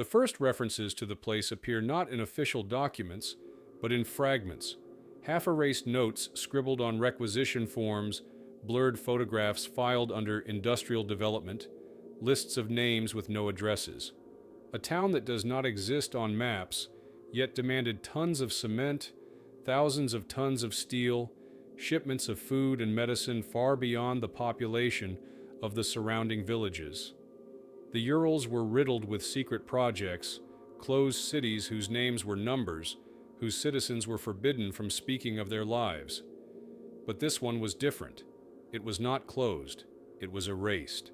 The first references to the place appear not in official documents, but in fragments, half-erased notes scribbled on requisition forms, blurred photographs filed under industrial development, lists of names with no addresses. A town that does not exist on maps, yet demanded tons of cement, thousands of tons of steel, shipments of food and medicine far beyond the population of the surrounding villages. The Urals were riddled with secret projects, closed cities whose names were numbers, whose citizens were forbidden from speaking of their lives. But this one was different. It was not closed, it was erased.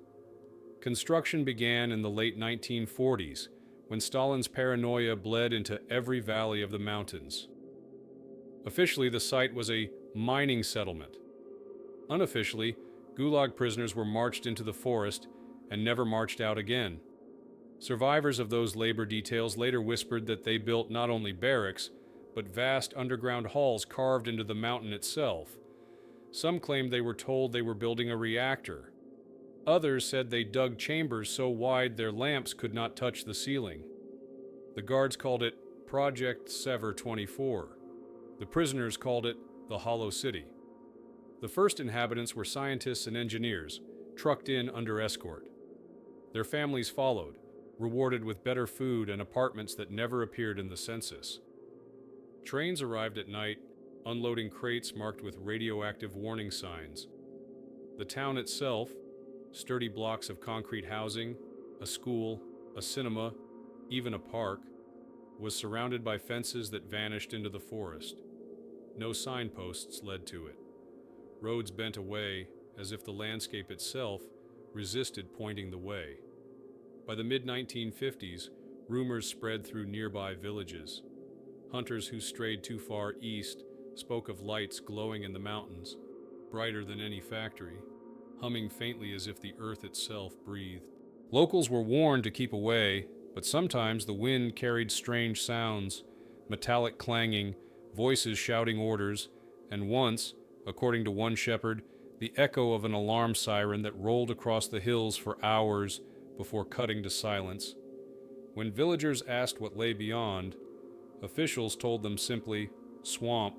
Construction began in the late 1940s, when Stalin's paranoia bled into every valley of the mountains. Officially, the site was a mining settlement. Unofficially, Gulag prisoners were marched into the forest and never marched out again. Survivors of those labor details later whispered that they built not only barracks, but vast underground halls carved into the mountain itself. Some claimed they were told they were building a reactor. Others said they dug chambers so wide their lamps could not touch the ceiling. The guards called it Project Sever 24. The prisoners called it the Hollow City. The first inhabitants were scientists and engineers, trucked in under escort. Their families followed, rewarded with better food and apartments that never appeared in the census. Trains arrived at night, unloading crates marked with radioactive warning signs. The town itself, sturdy blocks of concrete housing, a school, a cinema, even a park, was surrounded by fences that vanished into the forest. No signposts led to it. Roads bent away as if the landscape itself resisted pointing the way. By the mid-1950s, rumors spread through nearby villages. Hunters who strayed too far east spoke of lights glowing in the mountains, brighter than any factory, humming faintly as if the earth itself breathed. Locals were warned to keep away, but sometimes the wind carried strange sounds, metallic clanging, voices shouting orders, and once, according to one shepherd, the echo of an alarm siren that rolled across the hills for hours before cutting to silence. When villagers asked what lay beyond, officials told them simply, swamp,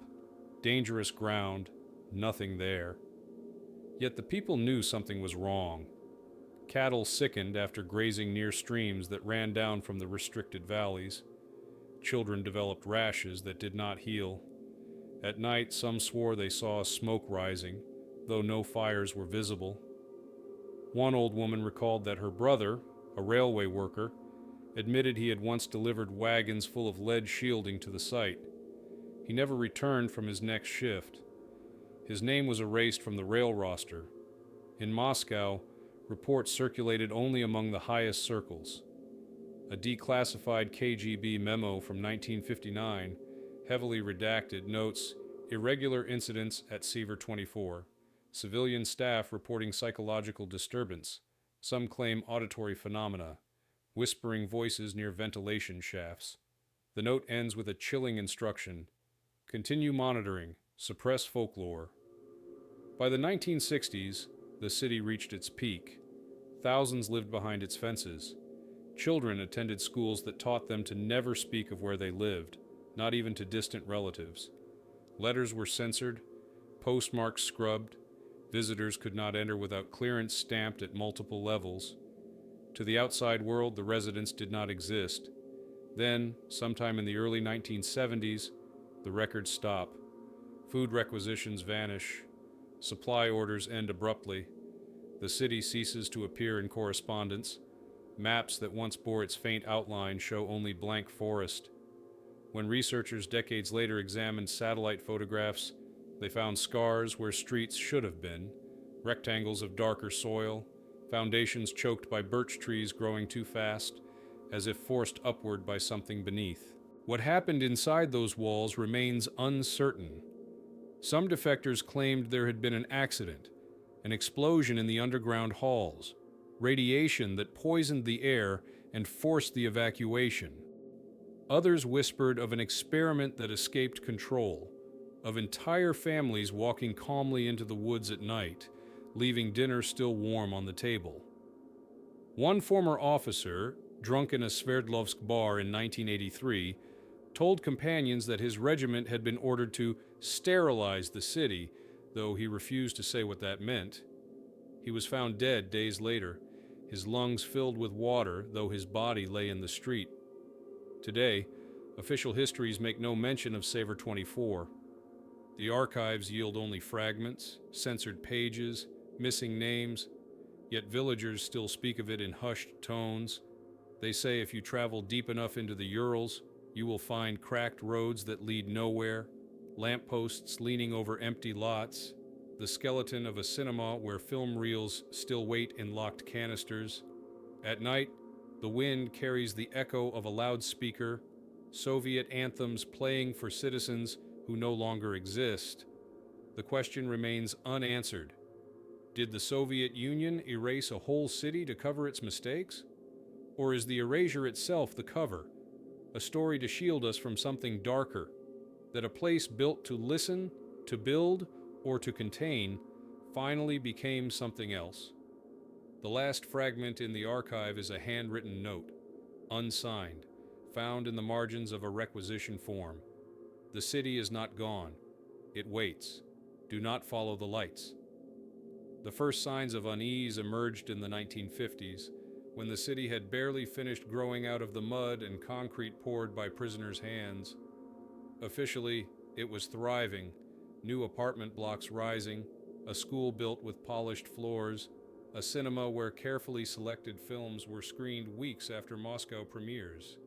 dangerous ground, nothing there. Yet the people knew something was wrong. Cattle sickened after grazing near streams that ran down from the restricted valleys. Children developed rashes that did not heal. At night, some swore they saw smoke rising, though no fires were visible. One old woman recalled that her brother, a railway worker, admitted he had once delivered wagons full of lead shielding to the site. He never returned from his next shift. His name was erased from the rail roster. In Moscow, reports circulated only among the highest circles. A declassified KGB memo from 1959, heavily redacted, notes irregular incidents at Sever 24. Civilian staff reporting psychological disturbance. Some claim auditory phenomena, whispering voices near ventilation shafts. The note ends with a chilling instruction: continue monitoring, suppress folklore. By the 1960s, the city reached its peak. Thousands lived behind its fences. Children attended schools that taught them to never speak of where they lived, not even to distant relatives. Letters were censored, postmarks scrubbed, visitors could not enter without clearance stamped at multiple levels. To the outside world, the residents did not exist. Then, sometime in the early 1970s, the records stop. Food requisitions vanish. Supply orders end abruptly. The city ceases to appear in correspondence. Maps that once bore its faint outline show only blank forest. When researchers decades later examined satellite photographs, they found scars where streets should have been, rectangles of darker soil, foundations choked by birch trees growing too fast, as if forced upward by something beneath. What happened inside those walls remains uncertain. Some defectors claimed there had been an accident, an explosion in the underground halls, radiation that poisoned the air and forced the evacuation. Others whispered of an experiment that escaped control, of entire families walking calmly into the woods at night, leaving dinner still warm on the table. One former officer, drunk in a Sverdlovsk bar in 1983, told companions that his regiment had been ordered to sterilize the city, though he refused to say what that meant. He was found dead days later, his lungs filled with water, though his body lay in the street. Today, official histories make no mention of Savor 24. The archives yield only fragments, censored pages, missing names, yet villagers still speak of it in hushed tones. They say if you travel deep enough into the Urals, you will find cracked roads that lead nowhere, lampposts leaning over empty lots, the skeleton of a cinema where film reels still wait in locked canisters. At night, the wind carries the echo of a loudspeaker, Soviet anthems playing for citizens who no longer exist. The question remains unanswered. Did the Soviet Union erase a whole city to cover its mistakes? Or is the erasure itself the cover, a story to shield us from something darker, that a place built to listen, to build, or to contain finally became something else? The last fragment in the archive is a handwritten note, unsigned, found in the margins of a requisition form. The city is not gone. It waits. Do not follow the lights. The first signs of unease emerged in the 1950s, when the city had barely finished growing out of the mud and concrete poured by prisoners' hands. Officially, it was thriving, new apartment blocks rising, a school built with polished floors, a cinema where carefully selected films were screened weeks after Moscow premieres.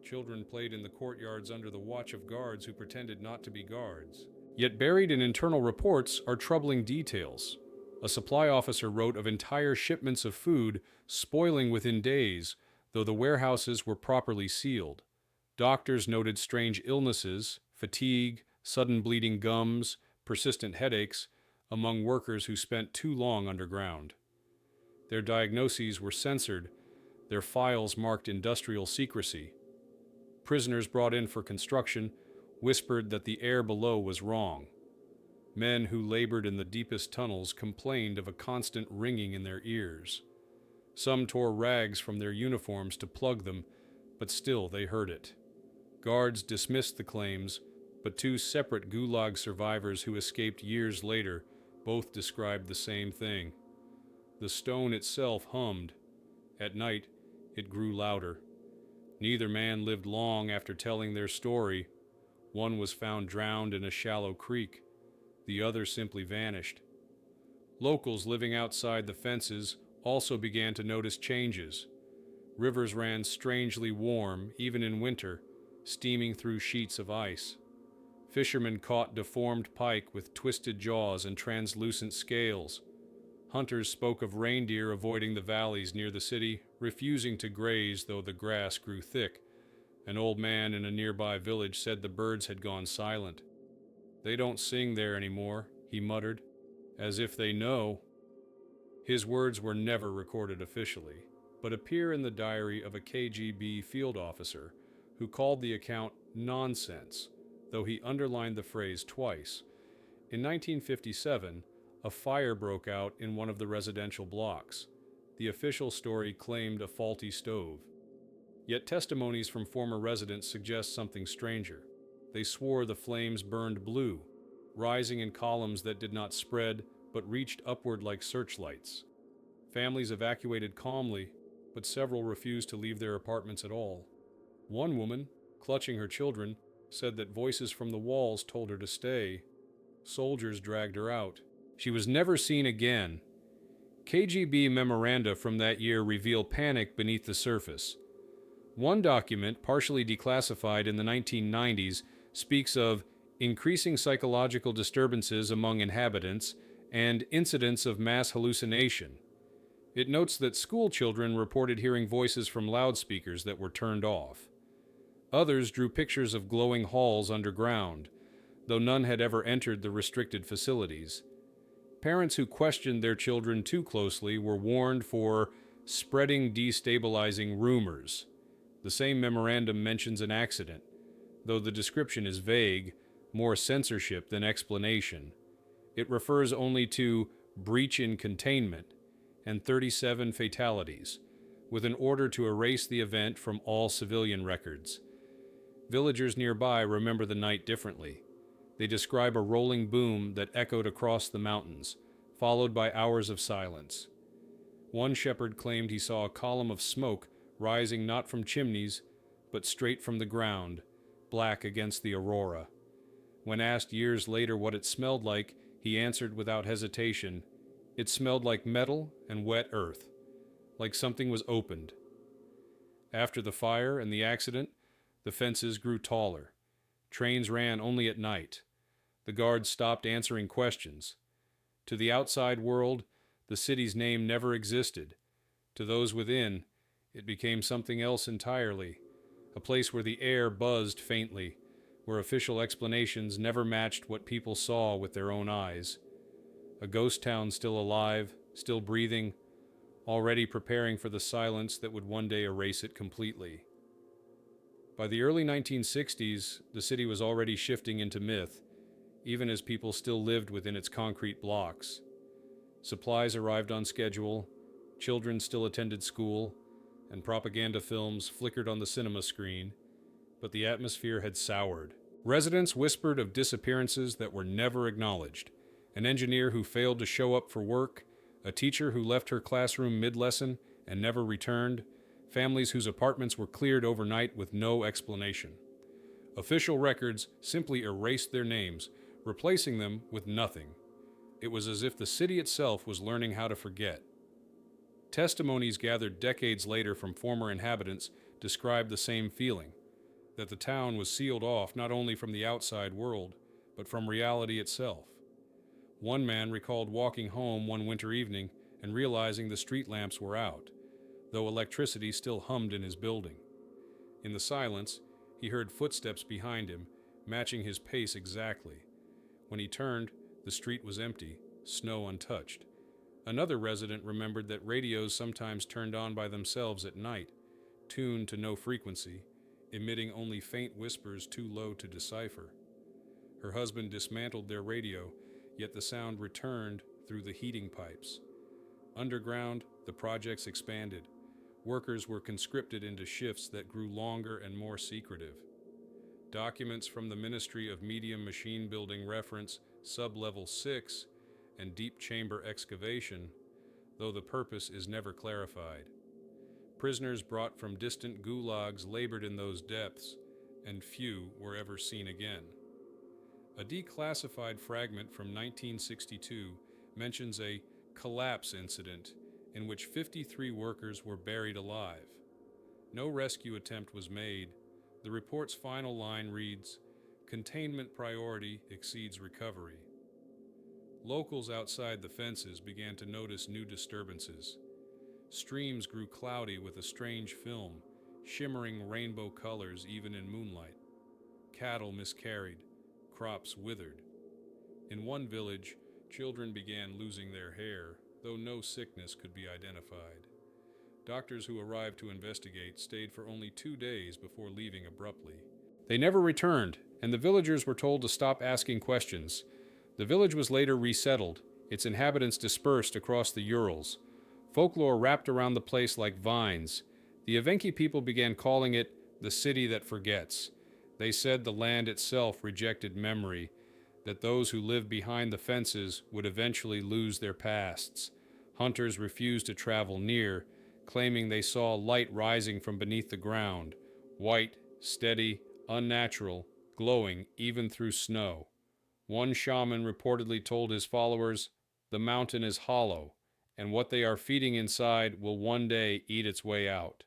Children played in the courtyards under the watch of guards who pretended not to be guards. Yet buried in internal reports are troubling details. A supply officer wrote of entire shipments of food spoiling within days, though the warehouses were properly sealed. Doctors noted strange illnesses, fatigue, sudden bleeding gums, persistent headaches, among workers who spent too long underground. Their diagnoses were censored, their files marked industrial secrecy. Prisoners brought in for construction whispered that the air below was wrong. Men who labored in the deepest tunnels complained of a constant ringing in their ears. Some tore rags from their uniforms to plug them, but still they heard it. Guards dismissed the claims, but two separate Gulag survivors who escaped years later both described the same thing. The stone itself hummed. At night, it grew louder. Neither man lived long after telling their story. One was found drowned in a shallow creek. The other simply vanished. Locals living outside the fences also began to notice changes. Rivers ran strangely warm, even in winter, steaming through sheets of ice. Fishermen caught deformed pike with twisted jaws and translucent scales. Hunters spoke of reindeer avoiding the valleys near the city, refusing to graze though the grass grew thick. An old man in a nearby village said the birds had gone silent. "They don't sing there anymore," he muttered, as if they know. His words were never recorded officially, but appear in the diary of a KGB field officer who called the account nonsense, though he underlined the phrase twice. In 1957, a fire broke out in one of the residential blocks. The official story claimed a faulty stove. Yet testimonies from former residents suggest something stranger. They swore the flames burned blue, rising in columns that did not spread but reached upward like searchlights. Families evacuated calmly, but several refused to leave their apartments at all. One woman, clutching her children, said that voices from the walls told her to stay. Soldiers dragged her out. She was never seen again. KGB memoranda from that year reveal panic beneath the surface. One document, partially declassified in the 1990s, speaks of increasing psychological disturbances among inhabitants and incidents of mass hallucination. It notes that school children reported hearing voices from loudspeakers that were turned off. Others drew pictures of glowing halls underground, though none had ever entered the restricted facilities. Parents who questioned their children too closely were warned for spreading destabilizing rumors. The same memorandum mentions an accident, though the description is vague, more censorship than explanation. It refers only to breach in containment and 37 fatalities, with an order to erase the event from all civilian records. Villagers nearby remember the night differently. They describe a rolling boom that echoed across the mountains, followed by hours of silence. One shepherd claimed he saw a column of smoke rising not from chimneys, but straight from the ground, black against the aurora. When asked years later what it smelled like, he answered without hesitation, "It smelled like metal and wet earth, like something was opened." After the fire and the accident, the fences grew taller. Trains ran only at night. The guards stopped answering questions. To the outside world, the city's name never existed. To those within, it became something else entirely, a place where the air buzzed faintly, where official explanations never matched what people saw with their own eyes. A ghost town still alive, still breathing, already preparing for the silence that would one day erase it completely. By the early 1960s, the city was already shifting into myth, even as people still lived within its concrete blocks. Supplies arrived on schedule, children still attended school, and propaganda films flickered on the cinema screen, but the atmosphere had soured. Residents whispered of disappearances that were never acknowledged, an engineer who failed to show up for work, a teacher who left her classroom mid-lesson and never returned, families whose apartments were cleared overnight with no explanation. Official records simply erased their names, replacing them with nothing. It was as if the city itself was learning how to forget. Testimonies gathered decades later from former inhabitants described the same feeling, that the town was sealed off not only from the outside world, but from reality itself. One man recalled walking home one winter evening and realizing the street lamps were out, though electricity still hummed in his building. In the silence, he heard footsteps behind him, matching his pace exactly. When he turned, the street was empty, snow untouched. Another resident remembered that radios sometimes turned on by themselves at night, tuned to no frequency, emitting only faint whispers too low to decipher. Her husband dismantled their radio, yet the sound returned through the heating pipes. Underground, the projects expanded. Workers were conscripted into shifts that grew longer and more secretive. Documents from the Ministry of Medium Machine Building reference Sub-Level 6 and deep chamber excavation, though the purpose is never clarified. Prisoners brought from distant gulags labored in those depths, and few were ever seen again. A declassified fragment from 1962 mentions a collapse incident in which 53 workers were buried alive. No rescue attempt was made. The report's final line reads, "Containment priority exceeds recovery." Locals outside the fences began to notice new disturbances. Streams grew cloudy with a strange film, shimmering rainbow colors even in moonlight. Cattle miscarried, crops withered. In one village, children began losing their hair, though no sickness could be identified. Doctors who arrived to investigate stayed for only 2 days before leaving abruptly. They never returned, and the villagers were told to stop asking questions. The village was later resettled, its inhabitants dispersed across the Urals. Folklore wrapped around the place like vines. The Evenki people began calling it the city that forgets. They said the land itself rejected memory, that those who lived behind the fences would eventually lose their pasts. Hunters refused to travel near, claiming they saw light rising from beneath the ground, white, steady, unnatural, glowing even through snow. One shaman reportedly told his followers, "The mountain is hollow, and what they are feeding inside will one day eat its way out."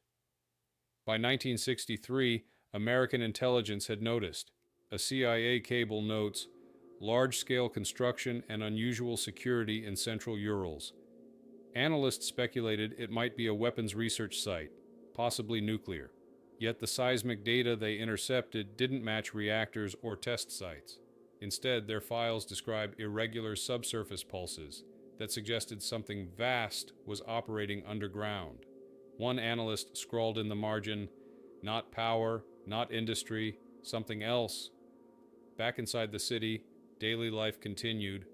By 1963, American intelligence had noticed. A CIA cable notes, "Large-scale construction and unusual security in central Urals." Analysts speculated it might be a weapons research site, possibly nuclear. Yet the seismic data they intercepted didn't match reactors or test sites. Instead, their files describe irregular subsurface pulses that suggested something vast was operating underground. One analyst scrawled in the margin, "Not power, not industry, something else." Back inside the city, daily life continued.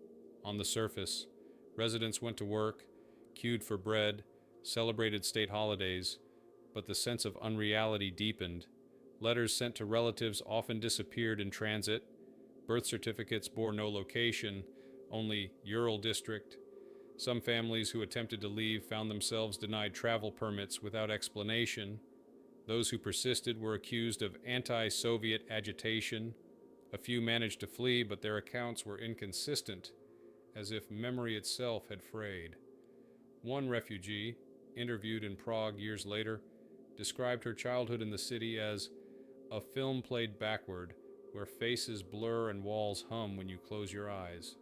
On the surface, residents went to work, queued for bread, celebrated state holidays, but the sense of unreality deepened. Letters sent to relatives often disappeared in transit. Birth certificates bore no location, only Ural district. Some families who attempted to leave found themselves denied travel permits without explanation. Those who persisted were accused of anti-Soviet agitation. A few managed to flee, but their accounts were inconsistent, as if memory itself had frayed. One refugee, interviewed in Prague years later, described her childhood in the city as a film played backward, where faces blur and walls hum when you close your eyes.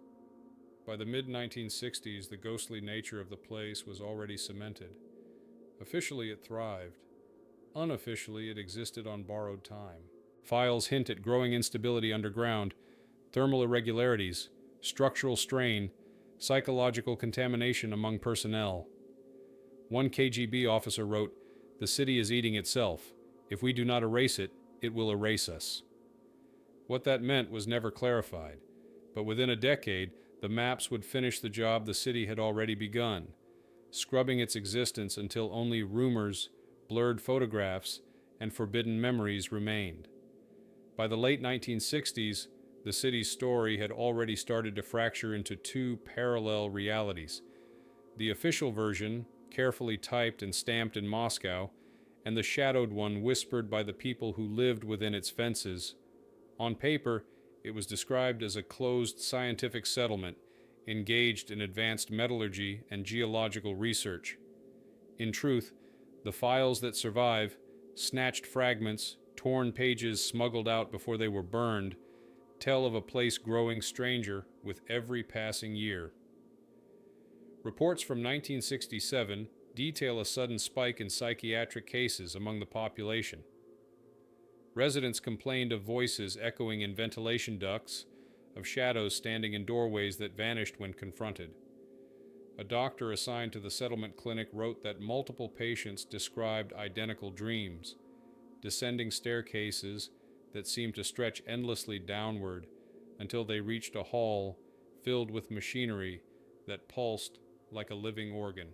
By the mid-1960s, the ghostly nature of the place was already cemented. Officially, it thrived. Unofficially, it existed on borrowed time. Files hint at growing instability underground, thermal irregularities, structural strain, psychological contamination among personnel. One KGB officer wrote, "The city is eating itself. If we do not erase it, it will erase us." What that meant was never clarified, but within a decade, the maps would finish the job the city had already begun, scrubbing its existence until only rumors, blurred photographs, and forbidden memories remained. By the late 1960s, the city's story had already started to fracture into two parallel realities: the official version, carefully typed and stamped in Moscow, and the shadowed one whispered by the people who lived within its fences. On paper, it was described as a closed scientific settlement, engaged in advanced metallurgy and geological research. In truth, the files that survive, snatched fragments, torn pages smuggled out before they were burned, tell of a place growing stranger with every passing year. Reports from 1967 detail a sudden spike in psychiatric cases among the population. Residents complained of voices echoing in ventilation ducts, of shadows standing in doorways that vanished when confronted. A doctor assigned to the settlement clinic wrote that multiple patients described identical dreams, descending staircases that seemed to stretch endlessly downward until they reached a hall filled with machinery that pulsed like a living organ.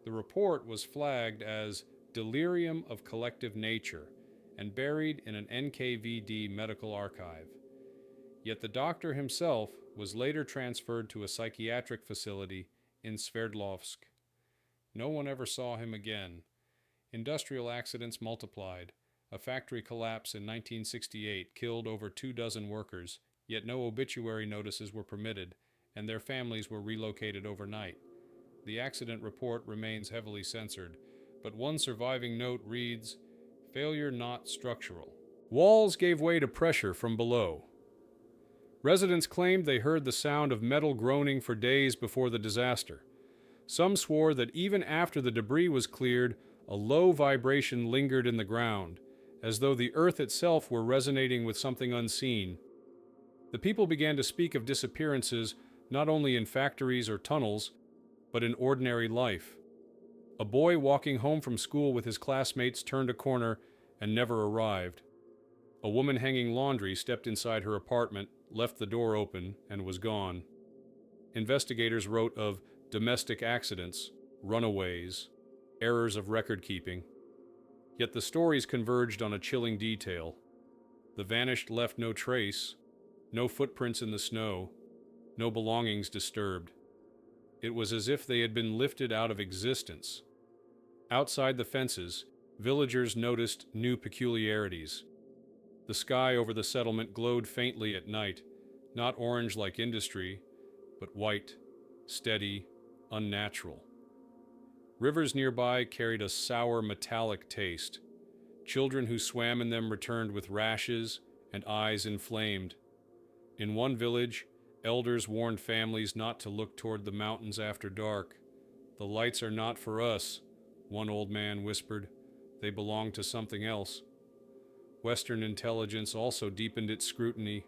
The report was flagged as delirium of collective nature and buried in an NKVD medical archive. Yet the doctor himself was later transferred to a psychiatric facility in Sverdlovsk. No one ever saw him again. Industrial accidents multiplied. A factory collapse in 1968 killed over 24 workers, yet no obituary notices were permitted, and their families were relocated overnight. The accident report remains heavily censored, but one surviving note reads, "Failure not structural." Walls gave way to pressure from below. Residents claimed they heard the sound of metal groaning for days before the disaster. Some swore that even after the debris was cleared, a low vibration lingered in the ground, as though the earth itself were resonating with something unseen. The people began to speak of disappearances not only in factories or tunnels, but in ordinary life. A boy walking home from school with his classmates turned a corner and never arrived. A woman hanging laundry stepped inside her apartment, left the door open, and was gone. Investigators wrote of domestic accidents, runaways, errors of record-keeping. Yet the stories converged on a chilling detail. The vanished left no trace, no footprints in the snow, no belongings disturbed. It was as if they had been lifted out of existence. Outside the fences, villagers noticed new peculiarities. The sky over the settlement glowed faintly at night, not orange like industry, but white, steady, unnatural. Rivers nearby carried a sour metallic taste. Children who swam in them returned with rashes and eyes inflamed. In one village, elders warned families not to look toward the mountains after dark. "The lights are not for us," one old man whispered. "They belong to something else." Western intelligence also deepened its scrutiny.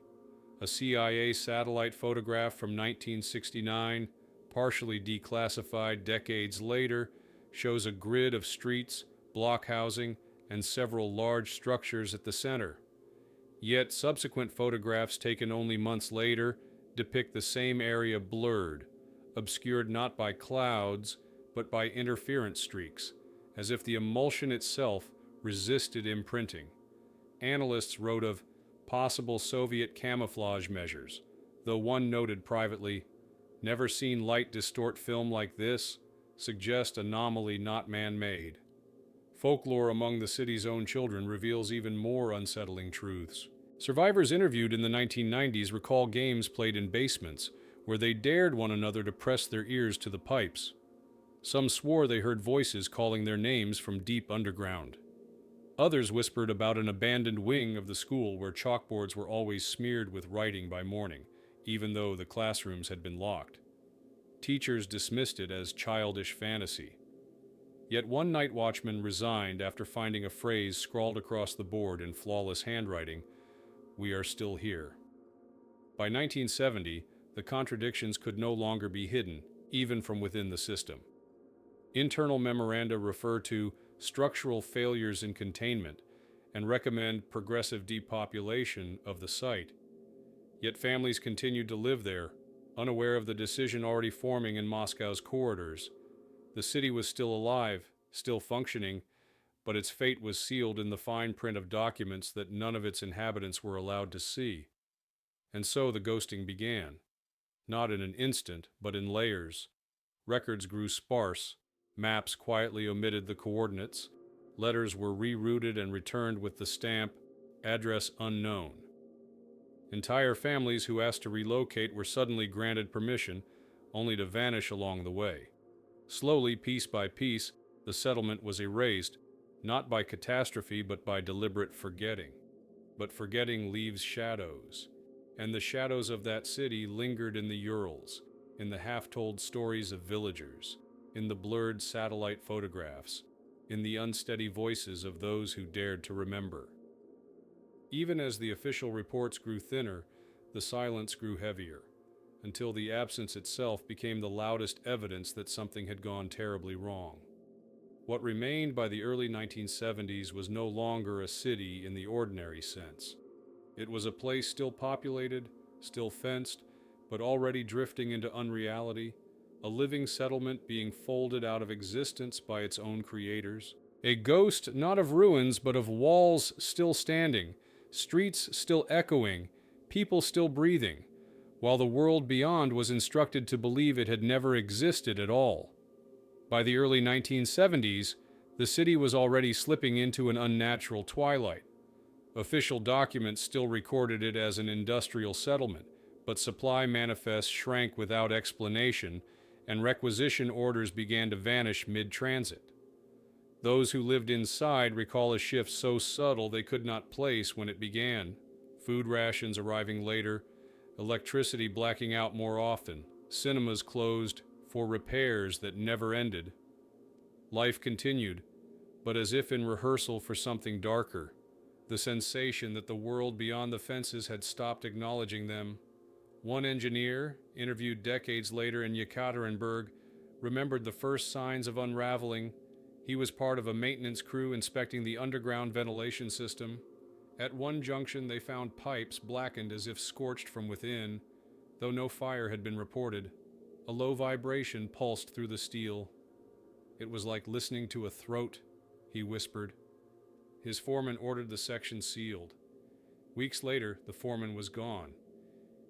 A CIA satellite photograph from 1969, partially declassified decades later, shows a grid of streets, block housing, and several large structures at the center. Yet subsequent photographs taken only months later depict the same area blurred, obscured not by clouds, but by interference streaks, as if the emulsion itself resisted imprinting. Analysts wrote of possible Soviet camouflage measures, though one noted privately, "Never seen light distort film like this, suggest anomaly not man-made." Folklore among the city's own children reveals even more unsettling truths. Survivors interviewed in the 1990s recall games played in basements, where they dared one another to press their ears to the pipes. Some swore they heard voices calling their names from deep underground. Others whispered about an abandoned wing of the school where chalkboards were always smeared with writing by morning, even though the classrooms had been locked. Teachers dismissed it as childish fantasy. Yet one night watchman resigned after finding a phrase scrawled across the board in flawless handwriting, "We are still here." By 1970, the contradictions could no longer be hidden, even from within the system. Internal memoranda refer to structural failures in containment and recommend progressive depopulation of the site. Yet families continued to live there, unaware of the decision already forming in Moscow's corridors. The city was still alive, still functioning, but its fate was sealed in the fine print of documents that none of its inhabitants were allowed to see. And so the ghosting began. Not in an instant, but in layers. Records grew sparse. Maps quietly omitted the coordinates. Letters were rerouted and returned with the stamp, "Address unknown." Entire families who asked to relocate were suddenly granted permission, only to vanish along the way. Slowly, piece by piece, the settlement was erased, not by catastrophe but by deliberate forgetting. But forgetting leaves shadows, and the shadows of that city lingered in the Urals, in the half-told stories of villagers, in the blurred satellite photographs, in the unsteady voices of those who dared to remember. Even as the official reports grew thinner, the silence grew heavier, until the absence itself became the loudest evidence that something had gone terribly wrong. What remained by the early 1970s was no longer a city in the ordinary sense. It was a place still populated, still fenced, but already drifting into unreality, a living settlement being folded out of existence by its own creators. A ghost not of ruins, but of walls still standing, streets still echoing, people still breathing, while the world beyond was instructed to believe it had never existed at all. By the early 1970s, the city was already slipping into an unnatural twilight. Official documents still recorded it as an industrial settlement, but supply manifests shrank without explanation, and requisition orders began to vanish mid-transit. Those who lived inside recall a shift so subtle they could not place when it began. Food rations arriving later, electricity blacking out more often, cinemas closed for repairs that never ended. Life continued, but as if in rehearsal for something darker. The sensation that the world beyond the fences had stopped acknowledging them. One engineer, interviewed decades later in Yekaterinburg, remembered the first signs of unraveling. He was part of a maintenance crew inspecting the underground ventilation system. At one junction, they found pipes blackened as if scorched from within, though no fire had been reported. A low vibration pulsed through the steel. "It was like listening to a throat," he whispered. His foreman ordered the section sealed. Weeks later, the foreman was gone.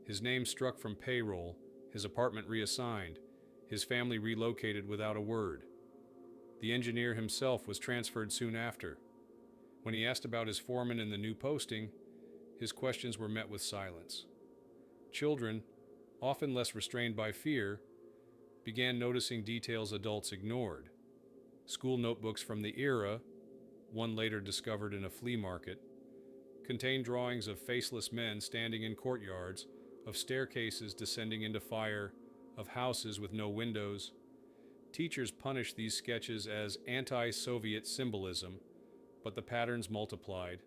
His name struck from payroll, his apartment reassigned, his family relocated without a word. The engineer himself was transferred soon after. When he asked about his foreman and the new posting, his questions were met with silence. Children, often less restrained by fear, began noticing details adults ignored. School notebooks from the era, one later discovered in a flea market, contained drawings of faceless men standing in courtyards, of staircases descending into fire, of houses with no windows. Teachers punished these sketches as anti-Soviet symbolism, but the patterns multiplied.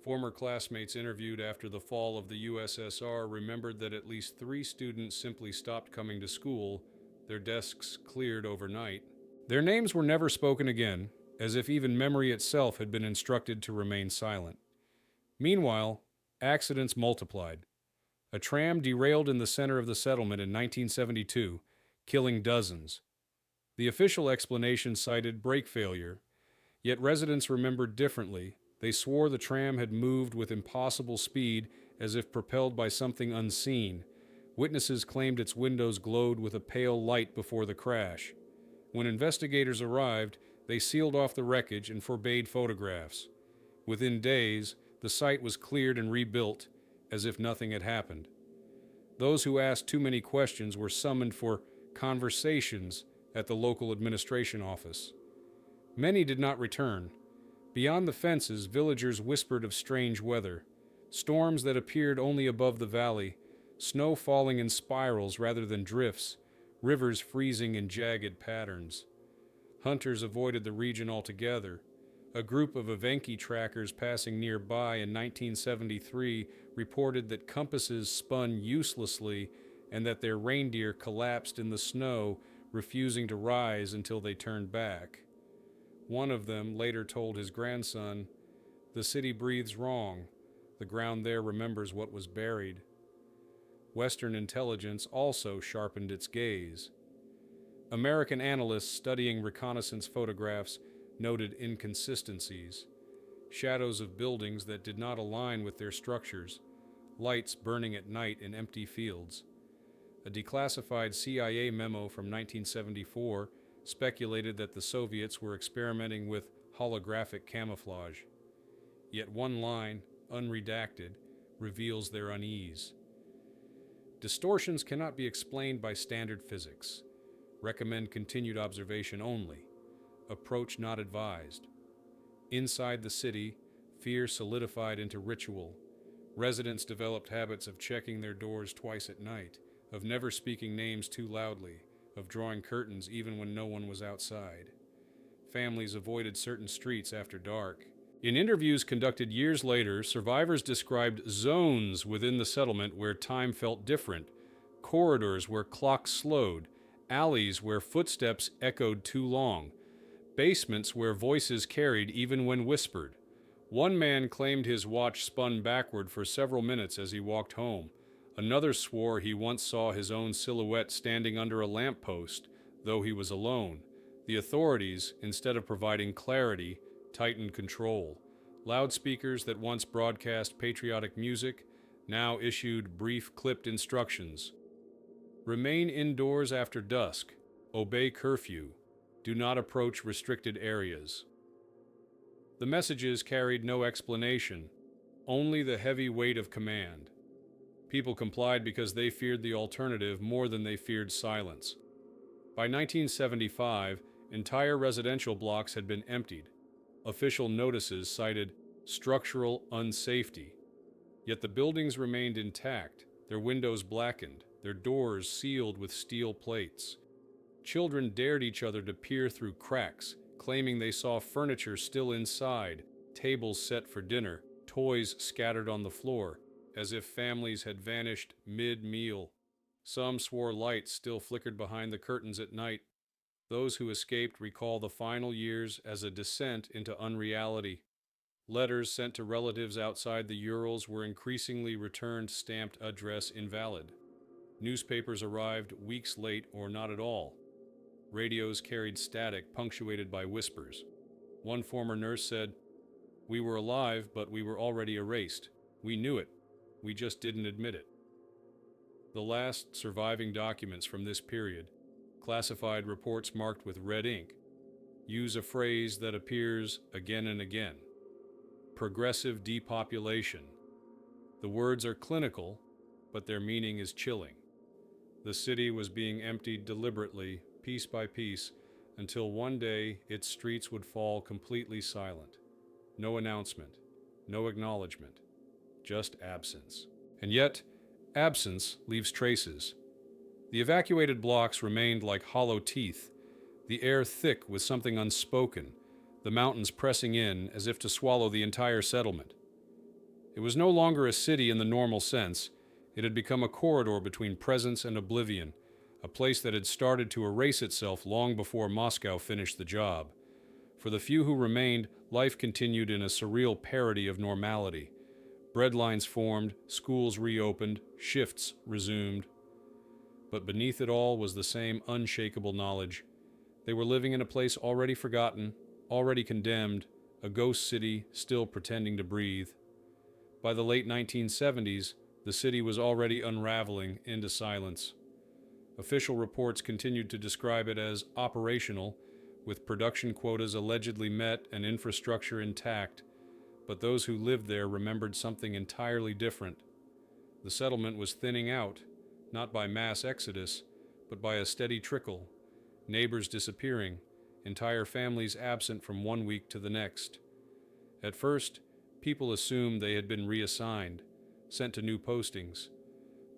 Former classmates interviewed after the fall of the USSR remembered that at least 3 students simply stopped coming to school, their desks cleared overnight. Their names were never spoken again, as if even memory itself had been instructed to remain silent. Meanwhile, accidents multiplied. A tram derailed in the center of the settlement in 1972, killing dozens. The official explanation cited brake failure, yet residents remembered differently. They swore the tram had moved with impossible speed as if propelled by something unseen. Witnesses claimed its windows glowed with a pale light before the crash. When investigators arrived, they sealed off the wreckage and forbade photographs. Within days, the site was cleared and rebuilt as if nothing had happened. Those who asked too many questions were summoned for conversations at the local administration office. Many did not return. Beyond the fences, villagers whispered of strange weather, storms that appeared only above the valley, snow falling in spirals rather than drifts, rivers freezing in jagged patterns. Hunters avoided the region altogether. A group of Evenki trackers passing nearby in 1973 reported that compasses spun uselessly and that their reindeer collapsed in the snow, refusing to rise until they turned back. One of them later told his grandson, "The city breathes wrong. The ground there remembers what was buried." Western intelligence also sharpened its gaze. American analysts studying reconnaissance photographs noted inconsistencies, shadows of buildings that did not align with their structures, lights burning at night in empty fields. A declassified CIA memo from 1974 speculated that the Soviets were experimenting with holographic camouflage. Yet one line, unredacted, reveals their unease. Distortions cannot be explained by standard physics. Recommend continued observation only. Approach not advised. Inside the city, fear solidified into ritual. Residents developed habits of checking their doors twice at night, of never speaking names too loudly, of drawing curtains even when no one was outside. Families avoided certain streets after dark. In interviews conducted years later, survivors described zones within the settlement where time felt different, corridors where clocks slowed, alleys where footsteps echoed too long, basements where voices carried even when whispered. One man claimed his watch spun backward for several minutes as he walked home. Another swore he once saw his own silhouette standing under a lamppost, though he was alone. The authorities, instead of providing clarity, tightened control. Loudspeakers that once broadcast patriotic music now issued brief clipped instructions. Remain indoors after dusk. Obey curfew. Do not approach restricted areas. The messages carried no explanation, only the heavy weight of command. People complied because they feared the alternative more than they feared silence. By 1975, entire residential blocks had been emptied. Official notices cited structural unsafety. Yet the buildings remained intact, their windows blackened, their doors sealed with steel plates. Children dared each other to peer through cracks, claiming they saw furniture still inside, tables set for dinner, toys scattered on the floor, as if families had vanished mid-meal. Some swore lights still flickered behind the curtains at night. Those who escaped recall the final years as a descent into unreality. Letters sent to relatives outside the Urals were increasingly returned stamped address invalid. Newspapers arrived weeks late or not at all. Radios carried static punctuated by whispers. One former nurse said, "We were alive, but we were already erased. We knew it. We just didn't admit it." The last surviving documents from this period, classified reports marked with red ink, use a phrase that appears again and again: progressive depopulation. The words are clinical, but their meaning is chilling. The city was being emptied deliberately, piece by piece, until one day its streets would fall completely silent. No announcement, no acknowledgement, just absence. And yet, absence leaves traces. The evacuated blocks remained like hollow teeth, the air thick with something unspoken, the mountains pressing in as if to swallow the entire settlement. It was no longer a city in the normal sense. It had become a corridor between presence and oblivion, a place that had started to erase itself long before Moscow finished the job. For the few who remained, life continued in a surreal parody of normality. Breadlines formed, schools reopened, shifts resumed. But beneath it all was the same unshakable knowledge: They were living in a place already forgotten, already condemned, a ghost city still pretending to breathe. By the late 1970s, the city was already unraveling into silence. Official reports continued to describe it as operational, with production quotas allegedly met and infrastructure intact, but those who lived there remembered something entirely different. The settlement was thinning out, not by mass exodus, but by a steady trickle, neighbors disappearing, entire families absent from one week to the next. At first, people assumed they had been reassigned, sent to new postings,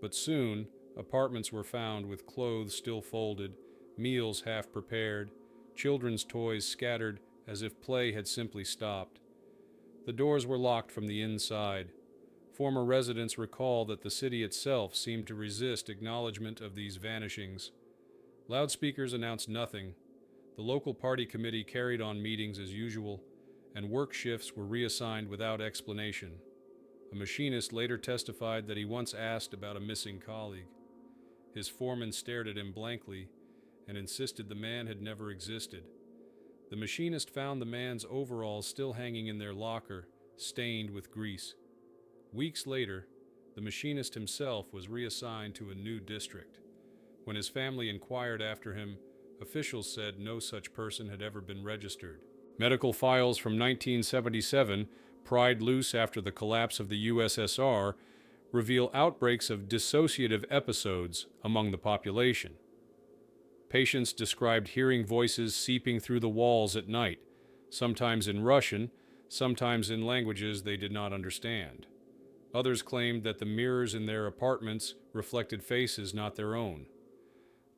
but soon, apartments were found with clothes still folded, meals half prepared, children's toys scattered as if play had simply stopped. The doors were locked from the inside. Former residents recall that the city itself seemed to resist acknowledgement of these vanishings. Loudspeakers announced nothing. The local party committee carried on meetings as usual, and work shifts were reassigned without explanation. A machinist later testified that he once asked about a missing colleague. His foreman stared at him blankly and insisted the man had never existed. The machinist found the man's overalls still hanging in their locker, stained with grease. Weeks later, the machinist himself was reassigned to a new district. When his family inquired after him, officials said no such person had ever been registered. Medical files from 1977, pried loose after the collapse of the USSR, reveal outbreaks of dissociative episodes among the population. Patients described hearing voices seeping through the walls at night, sometimes in Russian, sometimes in languages they did not understand. Others claimed that the mirrors in their apartments reflected faces not their own.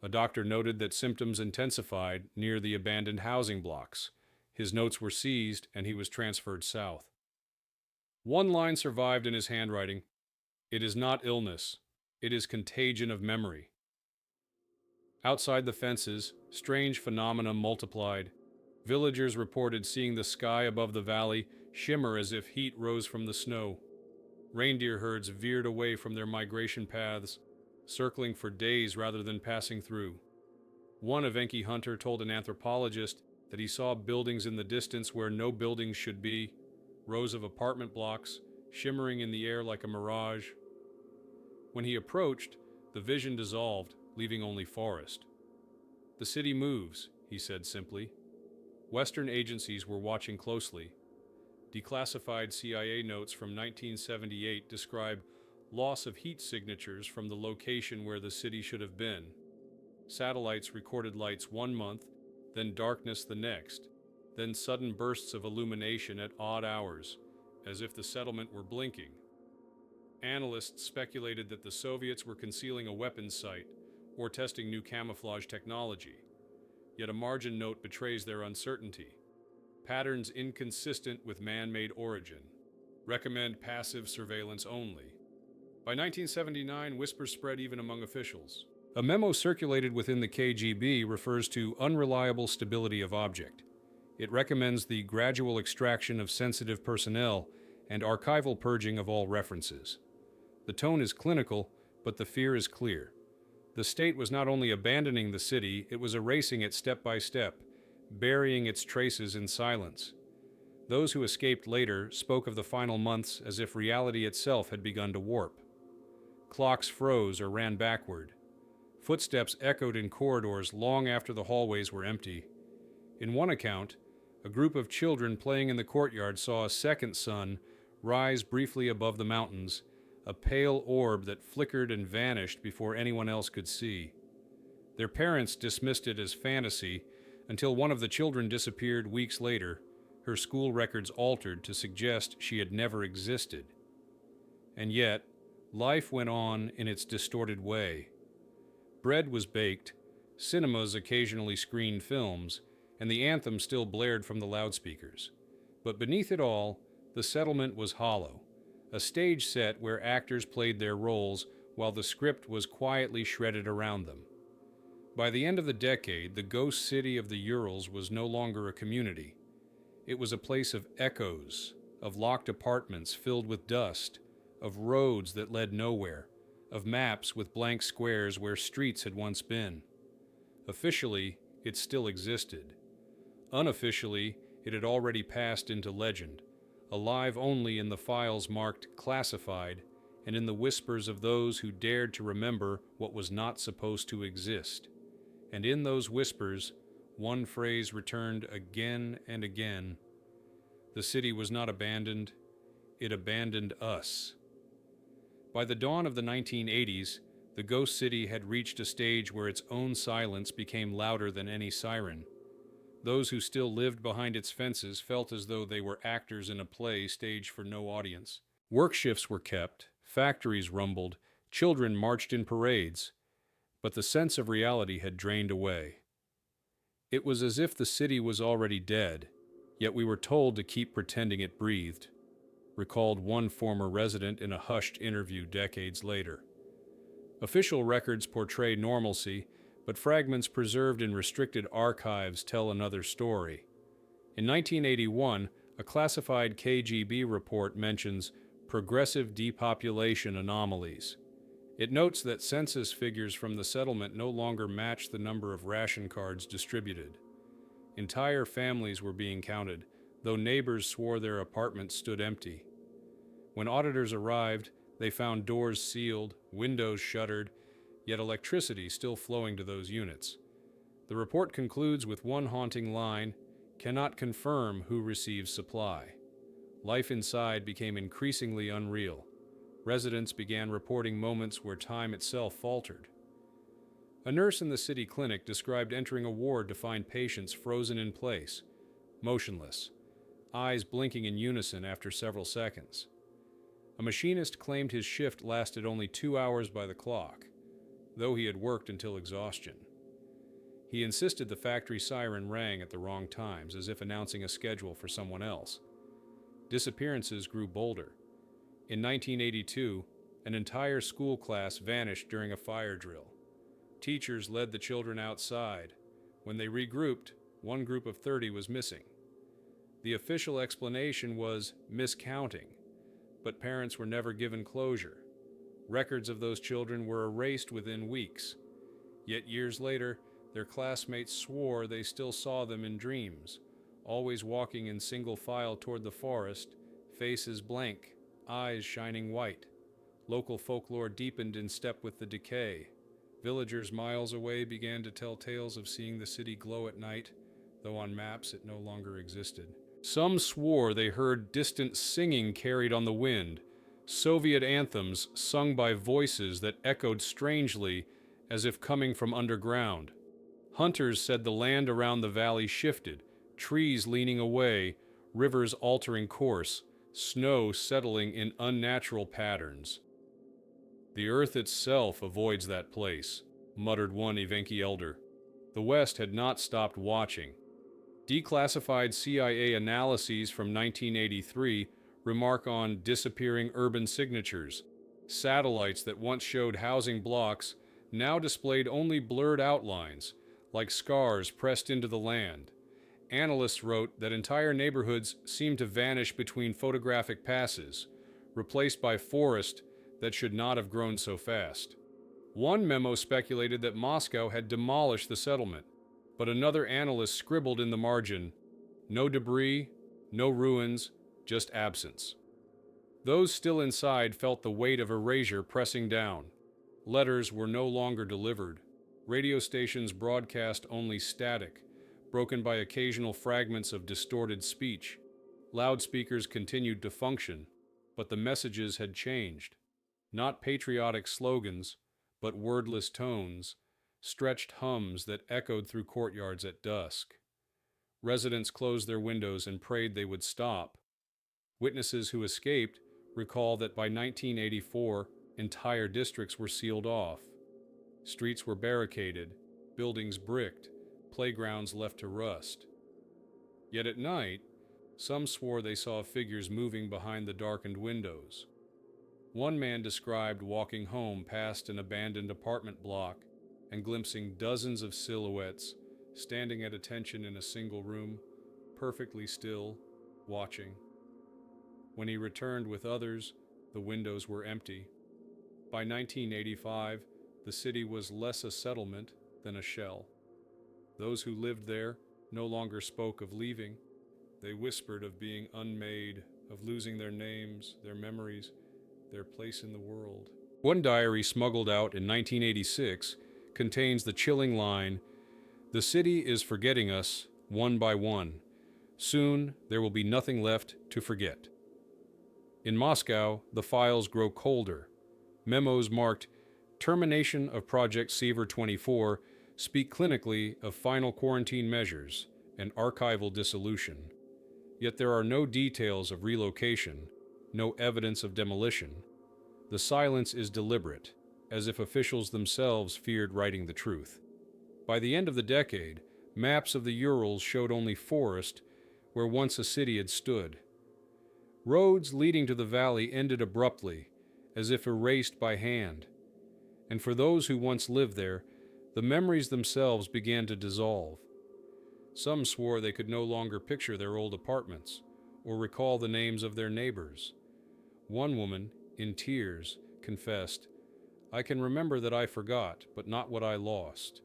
A doctor noted that symptoms intensified near the abandoned housing blocks. His notes were seized and he was transferred south. One line survived in his handwriting: "It is not illness. It is contagion of memory." Outside the fences, strange phenomena multiplied. Villagers reported seeing the sky above the valley shimmer as if heat rose from the snow. Reindeer herds veered away from their migration paths, circling for days rather than passing through. One Evenki hunter told an anthropologist that he saw buildings in the distance where no buildings should be, rows of apartment blocks, shimmering in the air like a mirage. When he approached, the vision dissolved, leaving only forest. "The city moves," he said simply. Western agencies were watching closely. Declassified CIA notes from 1978 describe loss of heat signatures from the location where the city should have been. Satellites recorded lights 1 month, then darkness the next, then sudden bursts of illumination at odd hours, as if the settlement were blinking. Analysts speculated that the Soviets were concealing a weapons site or testing new camouflage technology. Yet a margin note betrays their uncertainty. Patterns inconsistent with man-made origin. Recommend passive surveillance only. By 1979, whispers spread even among officials. A memo circulated within the KGB refers to unreliable stability of object. It recommends the gradual extraction of sensitive personnel and archival purging of all references. The tone is clinical, but the fear is clear. The state was not only abandoning the city, it was erasing it step by step, burying its traces in silence. Those who escaped later spoke of the final months as if reality itself had begun to warp. Clocks froze or ran backward. Footsteps echoed in corridors long after the hallways were empty. In one account, a group of children playing in the courtyard saw a second sun rise briefly above the mountains, a pale orb that flickered and vanished before anyone else could see. Their parents dismissed it as fantasy until one of the children disappeared weeks later, her school records altered to suggest she had never existed. And yet, life went on in its distorted way. Bread was baked, cinemas occasionally screened films, and the anthem still blared from the loudspeakers. But beneath it all, the settlement was hollow, a stage set where actors played their roles while the script was quietly shredded around them. By the end of the decade, the ghost city of the Urals was no longer a community. It was a place of echoes, of locked apartments filled with dust, of roads that led nowhere, of maps with blank squares where streets had once been. Officially, it still existed. Unofficially, it had already passed into legend, alive only in the files marked classified and in the whispers of those who dared to remember what was not supposed to exist. And in those whispers, one phrase returned again and again. The city was not abandoned, it abandoned us. By the dawn of the 1980s, the ghost city had reached a stage where its own silence became louder than any siren. Those who still lived behind its fences felt as though they were actors in a play staged for no audience. Work shifts were kept, factories rumbled, children marched in parades, but the sense of reality had drained away. It was as if the city was already dead, yet we were told to keep pretending it breathed, recalled one former resident in a hushed interview decades later. Official records portray normalcy, but fragments preserved in restricted archives tell another story. In 1981, a classified KGB report mentions progressive depopulation anomalies. It notes that census figures from the settlement no longer match the number of ration cards distributed. Entire families were being counted, though neighbors swore their apartments stood empty. When auditors arrived, they found doors sealed, windows shuttered, yet electricity still flowing to those units. The report concludes with one haunting line, "Cannot confirm who receives supply." Life inside became increasingly unreal. Residents began reporting moments where time itself faltered. A nurse in the city clinic described entering a ward to find patients frozen in place, motionless, eyes blinking in unison after several seconds. A machinist claimed his shift lasted only 2 hours by the clock, though he had worked until exhaustion. He insisted the factory siren rang at the wrong times, as if announcing a schedule for someone else. Disappearances grew bolder. In 1982, an entire school class vanished during a fire drill. Teachers led the children outside. When they regrouped, one group of 30 was missing. The official explanation was miscounting, but parents were never given closure. Records of those children were erased within weeks. Yet years later, their classmates swore they still saw them in dreams, always walking in single file toward the forest, faces blank, eyes shining white. Local folklore deepened in step with the decay. Villagers miles away began to tell tales of seeing the city glow at night, though on maps it no longer existed. Some swore they heard distant singing carried on the wind, Soviet anthems sung by voices that echoed strangely as if coming from underground. Hunters said the land around the valley shifted, trees leaning away, rivers altering course, snow settling in unnatural patterns. "The earth itself avoids that place," muttered one Evenki elder. The West had not stopped watching. Declassified CIA analyses from 1983 remark on disappearing urban signatures. Satellites that once showed housing blocks now displayed only blurred outlines, like scars pressed into the land. Analysts wrote that entire neighborhoods seemed to vanish between photographic passes, replaced by forest that should not have grown so fast. One memo speculated that Moscow had demolished the settlement, but another analyst scribbled in the margin, "No debris, no ruins, just absence." Those still inside felt the weight of erasure pressing down. Letters were no longer delivered. Radio stations broadcast only static, broken by occasional fragments of distorted speech. Loudspeakers continued to function, but the messages had changed. Not patriotic slogans, but wordless tones, stretched hums that echoed through courtyards at dusk. Residents closed their windows and prayed they would stop. Witnesses who escaped recall that by 1984, entire districts were sealed off. Streets were barricaded, buildings bricked, playgrounds left to rust. Yet at night, some swore they saw figures moving behind the darkened windows. One man described walking home past an abandoned apartment block and glimpsing dozens of silhouettes standing at attention in a single room, perfectly still, watching. When he returned with others, the windows were empty. By 1985, the city was less a settlement than a shell. Those who lived there no longer spoke of leaving. They whispered of being unmade, of losing their names, their memories, their place in the world. One diary smuggled out in 1986 contains the chilling line, "The city is forgetting us, one by one. Soon there will be nothing left to forget." In Moscow, the files grow colder. Memos marked "Termination of Project Seaver 24" speak clinically of final quarantine measures and archival dissolution. Yet there are no details of relocation, no evidence of demolition. The silence is deliberate, as if officials themselves feared writing the truth. By the end of the decade, maps of the Urals showed only forest where once a city had stood. Roads leading to the valley ended abruptly, as if erased by hand. And for those who once lived there, the memories themselves began to dissolve. Some swore they could no longer picture their old apartments or recall the names of their neighbors. One woman, in tears, confessed, "I can remember that I forgot, but not what I lost."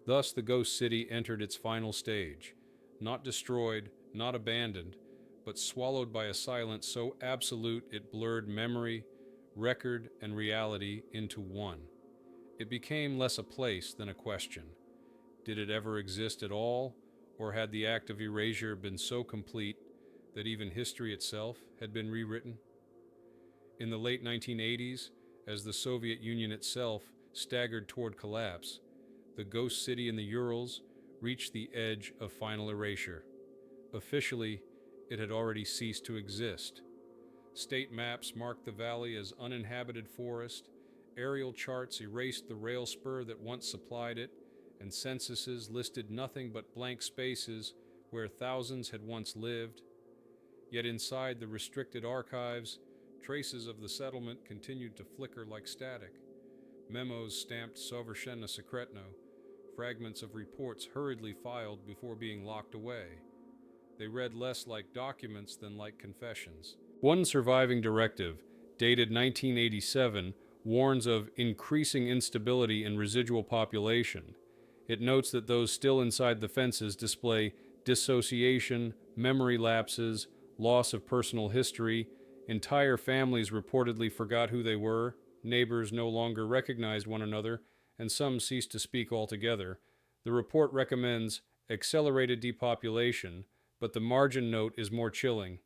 Thus the ghost city entered its final stage, not destroyed, not abandoned, but swallowed by a silence so absolute it blurred memory, record, and reality into one. It became less a place than a question. Did it ever exist at all, or had the act of erasure been so complete that even history itself had been rewritten? In the late 1980s, as the Soviet Union itself staggered toward collapse, the ghost city in the Urals reached the edge of final erasure. Officially, it had already ceased to exist. State maps marked the valley as uninhabited forest, aerial charts erased the rail spur that once supplied it, and censuses listed nothing but blank spaces where thousands had once lived. Yet inside the restricted archives, traces of the settlement continued to flicker like static. Memos stamped "Sovershенно Sekretno," fragments of reports hurriedly filed before being locked away. They read less like documents than like confessions. One surviving directive, dated 1987, warns of increasing instability in residual population. It notes that those still inside the fences display dissociation, memory lapses, loss of personal history. Entire families reportedly forgot who they were, neighbors no longer recognized one another, and some ceased to speak altogether. The report recommends accelerated depopulation, but the margin note is more chilling.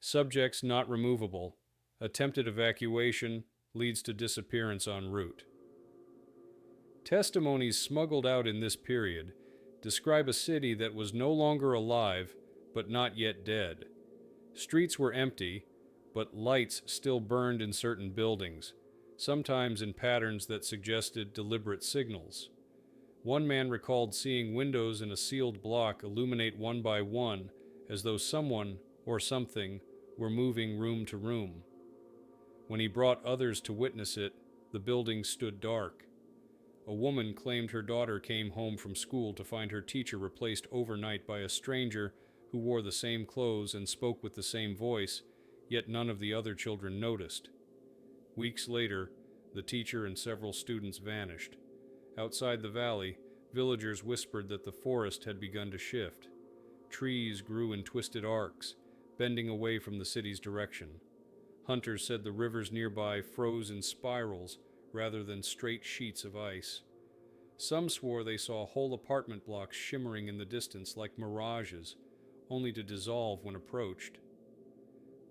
Subjects not removable. Attempted evacuation leads to disappearance en route. Testimonies smuggled out in this period describe a city that was no longer alive, but not yet dead. Streets were empty, but lights still burned in certain buildings, sometimes in patterns that suggested deliberate signals. One man recalled seeing windows in a sealed block illuminate one by one, as though someone or something were moving room to room. When he brought others to witness it, the building stood dark. A woman claimed her daughter came home from school to find her teacher replaced overnight by a stranger who wore the same clothes and spoke with the same voice, yet none of the other children noticed. Weeks later, the teacher and several students vanished. Outside the valley, villagers whispered that the forest had begun to shift. Trees grew in twisted arcs, bending away from the city's direction. Hunters said the rivers nearby froze in spirals rather than straight sheets of ice. Some swore they saw whole apartment blocks shimmering in the distance like mirages, only to dissolve when approached.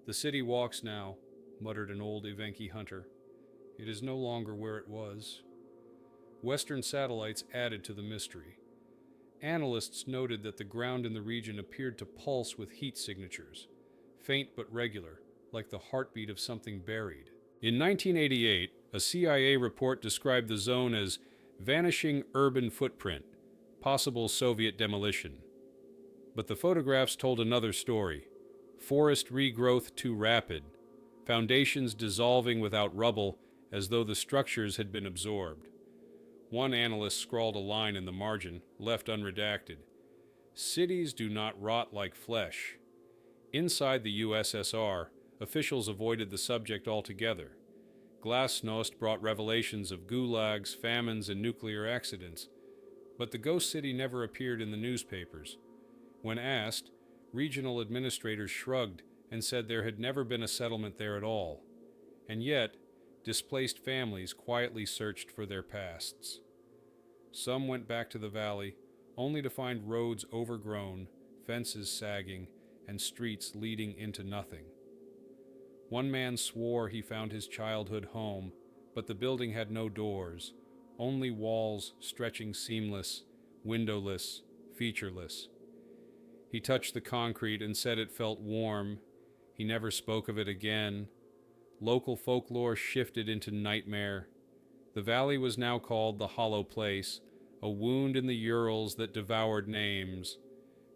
"The city walks now," muttered an old Evenki hunter. "It is no longer where it was." Western satellites added to the mystery. Analysts noted that the ground in the region appeared to pulse with heat signatures, faint but regular, like the heartbeat of something buried. In 1988, a CIA report described the zone as vanishing urban footprint, possible Soviet demolition. But the photographs told another story. Forest regrowth too rapid, foundations dissolving without rubble as though the structures had been absorbed. One analyst scrawled a line in the margin, left unredacted. "Cities do not rot like flesh." Inside the USSR, officials avoided the subject altogether. Glasnost brought revelations of gulags, famines, and nuclear accidents. But the ghost city never appeared in the newspapers. When asked, regional administrators shrugged and said there had never been a settlement there at all. And yet, displaced families quietly searched for their pasts. Some went back to the valley, only to find roads overgrown, fences sagging, and streets leading into nothing. One man swore he found his childhood home, but the building had no doors, only walls stretching seamless, windowless, featureless. He touched the concrete and said it felt warm. He never spoke of it again. Local folklore shifted into nightmare. The valley was now called the Hollow Place, a wound in the Urals that devoured names.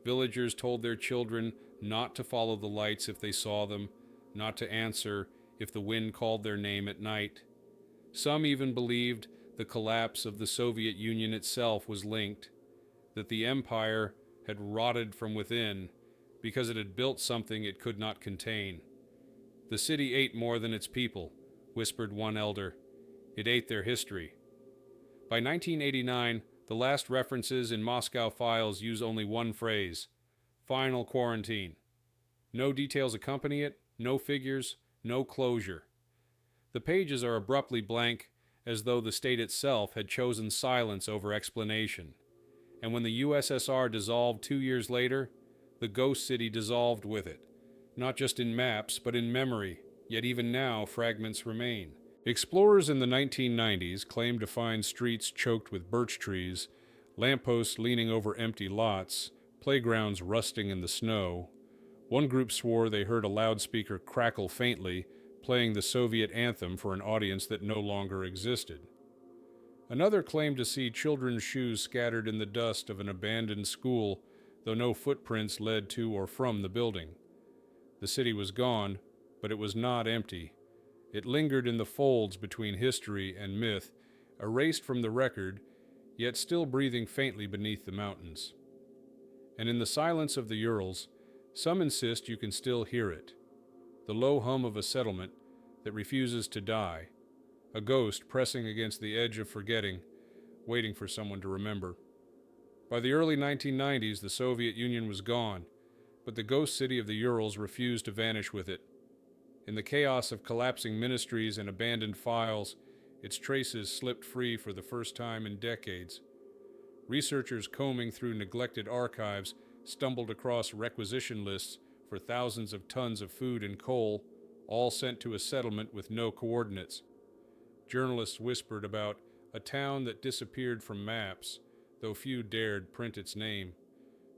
Villagers told their children not to follow the lights if they saw them, not to answer if the wind called their name at night. Some even believed the collapse of the Soviet Union itself was linked, that the empire had rotted from within because it had built something it could not contain. The city ate more than its people, whispered one elder. It ate their history. By 1989, the last references in Moscow files use only one phrase: final quarantine. No details accompany it, no figures, no closure. The pages are abruptly blank, as though the state itself had chosen silence over explanation. And when the USSR dissolved 2 years later, the ghost city dissolved with it. Not just in maps, but in memory, yet even now fragments remain. Explorers in the 1990s claimed to find streets choked with birch trees, lampposts leaning over empty lots, playgrounds rusting in the snow. One group swore they heard a loudspeaker crackle faintly, playing the Soviet anthem for an audience that no longer existed. Another claimed to see children's shoes scattered in the dust of an abandoned school, though no footprints led to or from the building. The city was gone, but it was not empty. It lingered in the folds between history and myth, erased from the record, yet still breathing faintly beneath the mountains. And in the silence of the Urals, some insist you can still hear it. The low hum of a settlement that refuses to die, a ghost pressing against the edge of forgetting, waiting for someone to remember. By the early 1990s, the Soviet Union was gone, but the ghost city of the Urals refused to vanish with it. In the chaos of collapsing ministries and abandoned files, its traces slipped free for the first time in decades. Researchers combing through neglected archives stumbled across requisition lists for thousands of tons of food and coal, all sent to a settlement with no coordinates. Journalists whispered about a town that disappeared from maps, though few dared print its name.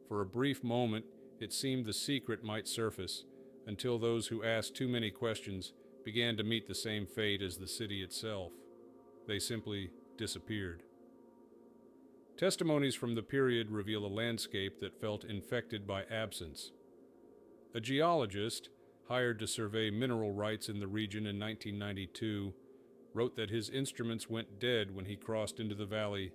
For a brief moment, it seemed the secret might surface, until those who asked too many questions began to meet the same fate as the city itself. They simply disappeared. Testimonies from the period reveal a landscape that felt infected by absence. A geologist, hired to survey mineral rights in the region in 1992, wrote that his instruments went dead when he crossed into the valley.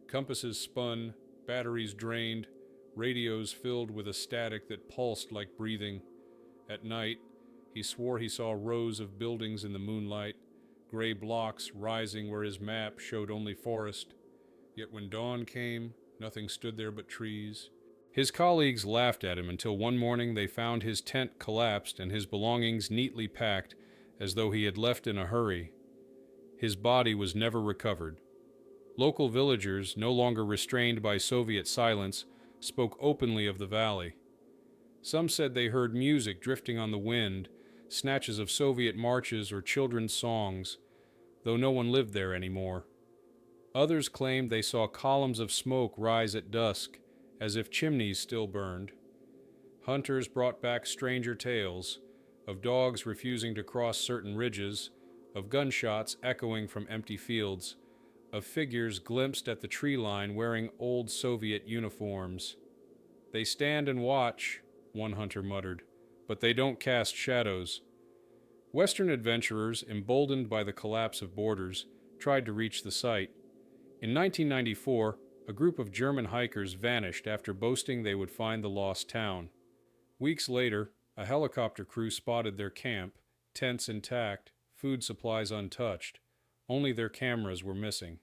Compasses spun, batteries drained, radios filled with a static that pulsed like breathing. At night, he swore he saw rows of buildings in the moonlight, gray blocks rising where his map showed only forest. Yet when dawn came, nothing stood there but trees. His colleagues laughed at him until one morning they found his tent collapsed and his belongings neatly packed as though he had left in a hurry. His body was never recovered. Local villagers, no longer restrained by Soviet silence, spoke openly of the valley. Some said they heard music drifting on the wind, snatches of Soviet marches or children's songs, though no one lived there anymore. Others claimed they saw columns of smoke rise at dusk, as if chimneys still burned. Hunters brought back stranger tales, of dogs refusing to cross certain ridges, of gunshots echoing from empty fields, of figures glimpsed at the tree line wearing old Soviet uniforms. "They stand and watch," one hunter muttered, "but they don't cast shadows." Western adventurers, emboldened by the collapse of borders, tried to reach the site. In 1994, a group of German hikers vanished after boasting they would find the lost town. Weeks later, a helicopter crew spotted their camp, tents intact, food supplies untouched. Only their cameras were missing.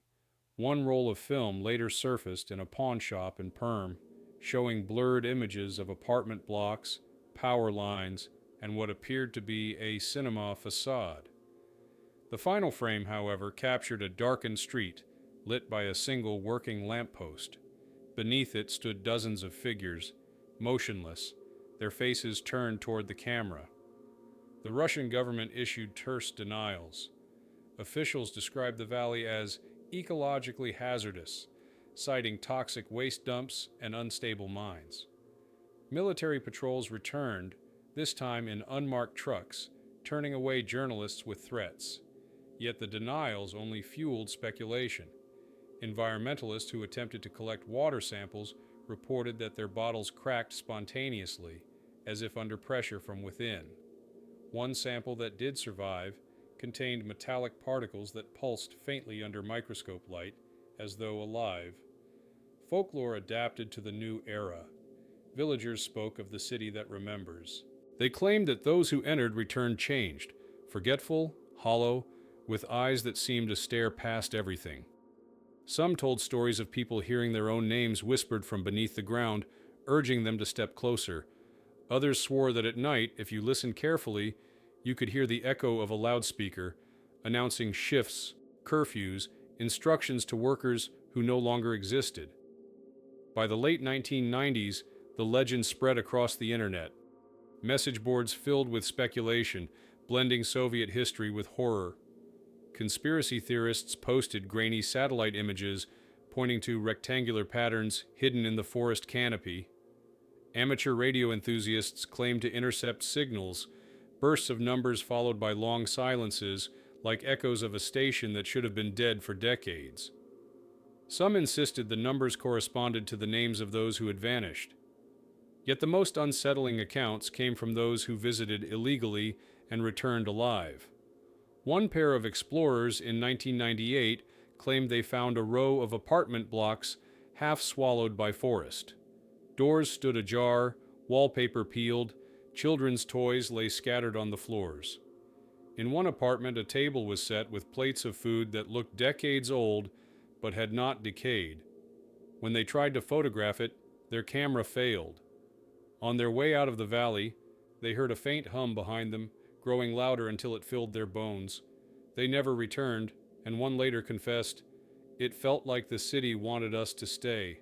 One roll of film later surfaced in a pawn shop in Perm, showing blurred images of apartment blocks, power lines, and what appeared to be a cinema facade. The final frame, however, captured a darkened street, lit by a single working lamppost. Beneath it stood dozens of figures, motionless, their faces turned toward the camera. The Russian government issued terse denials. Officials described the valley as ecologically hazardous, citing toxic waste dumps and unstable mines. Military patrols returned, this time in unmarked trucks, turning away journalists with threats. Yet the denials only fueled speculation. Environmentalists who attempted to collect water samples reported that their bottles cracked spontaneously, as if under pressure from within. One sample that did survive contained metallic particles that pulsed faintly under microscope light, as though alive. Folklore adapted to the new era. Villagers spoke of the city that remembers. They claimed that those who entered returned changed, forgetful, hollow, with eyes that seemed to stare past everything. Some told stories of people hearing their own names whispered from beneath the ground, urging them to step closer. Others swore that at night, if you listened carefully, you could hear the echo of a loudspeaker, announcing shifts, curfews, instructions to workers who no longer existed. By the late 1990s, the legend spread across the internet. Message boards filled with speculation, blending Soviet history with horror. Conspiracy theorists posted grainy satellite images pointing to rectangular patterns hidden in the forest canopy. Amateur radio enthusiasts claimed to intercept signals, bursts of numbers followed by long silences, like echoes of a station that should have been dead for decades. Some insisted the numbers corresponded to the names of those who had vanished. Yet the most unsettling accounts came from those who visited illegally and returned alive. One pair of explorers in 1998 claimed they found a row of apartment blocks half swallowed by forest. Doors stood ajar, wallpaper peeled, children's toys lay scattered on the floors. In one apartment, a table was set with plates of food that looked decades old but had not decayed. When they tried to photograph it, their camera failed. On their way out of the valley, they heard a faint hum behind them, growing louder until it filled their bones. They never returned, and one later confessed, "It felt like the city wanted us to stay,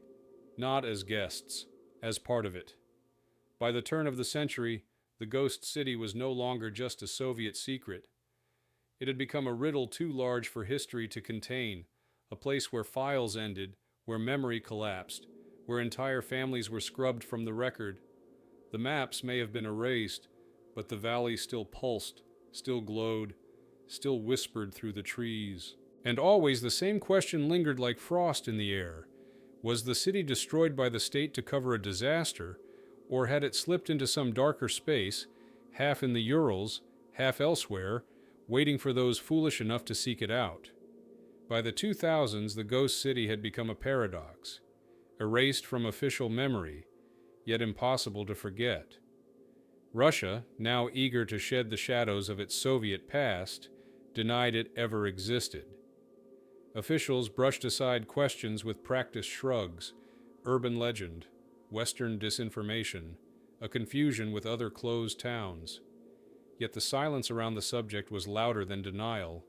not as guests, as part of it." By the turn of the century, the ghost city was no longer just a Soviet secret. It had become a riddle too large for history to contain, a place where files ended, where memory collapsed, where entire families were scrubbed from the record. The maps may have been erased, but the valley still pulsed, still glowed, still whispered through the trees. And always the same question lingered like frost in the air. Was the city destroyed by the state to cover a disaster, or had it slipped into some darker space, half in the Urals, half elsewhere, waiting for those foolish enough to seek it out? By the 2000s, the ghost city had become a paradox, erased from official memory, yet impossible to forget. Russia, now eager to shed the shadows of its Soviet past, denied it ever existed. Officials brushed aside questions with practiced shrugs, urban legend, Western disinformation, a confusion with other closed towns. Yet the silence around the subject was louder than denial.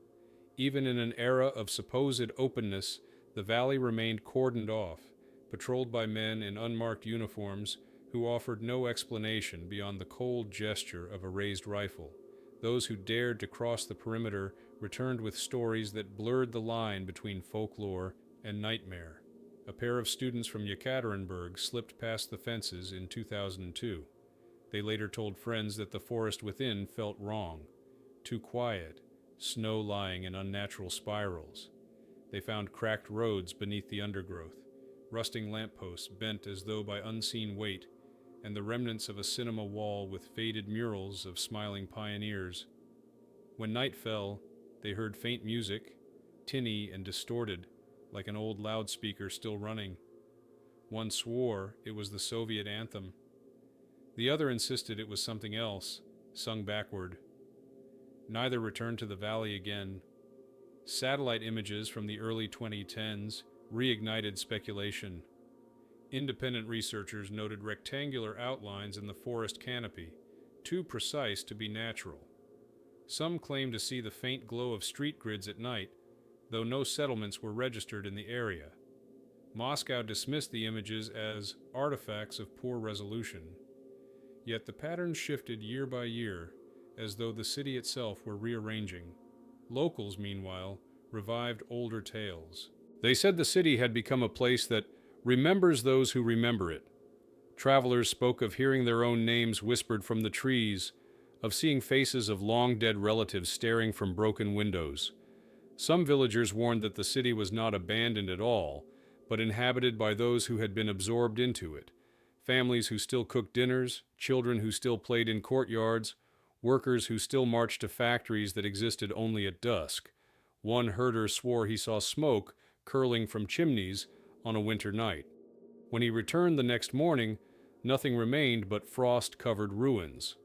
Even in an era of supposed openness, the valley remained cordoned off, patrolled by men in unmarked uniforms who offered no explanation beyond the cold gesture of a raised rifle. Those who dared to cross the perimeter returned with stories that blurred the line between folklore and nightmare. A pair of students from Yekaterinburg slipped past the fences in 2002. They later told friends that the forest within felt wrong, too quiet, snow lying in unnatural spirals. They found cracked roads beneath the undergrowth, rusting lampposts bent as though by unseen weight, and the remnants of a cinema wall with faded murals of smiling pioneers. When night fell, they heard faint music, tinny and distorted, like an old loudspeaker still running. One swore it was the Soviet anthem. The other insisted it was something else, sung backward. Neither returned to the valley again. Satellite images from the early 2010s reignited speculation. Independent researchers noted rectangular outlines in the forest canopy, too precise to be natural. Some claim to see the faint glow of street grids at night, though no settlements were registered in the area. Moscow dismissed the images as artifacts of poor resolution. Yet the patterns shifted year by year, as though the city itself were rearranging. Locals, meanwhile, revived older tales. They said the city had become a place that remembers those who remember it. Travelers spoke of hearing their own names whispered from the trees, of seeing faces of long-dead relatives staring from broken windows. Some villagers warned that the city was not abandoned at all, but inhabited by those who had been absorbed into it. Families who still cooked dinners, children who still played in courtyards, workers who still marched to factories that existed only at dusk. One herder swore he saw smoke curling from chimneys on a winter night. When he returned the next morning, nothing remained but frost-covered ruins.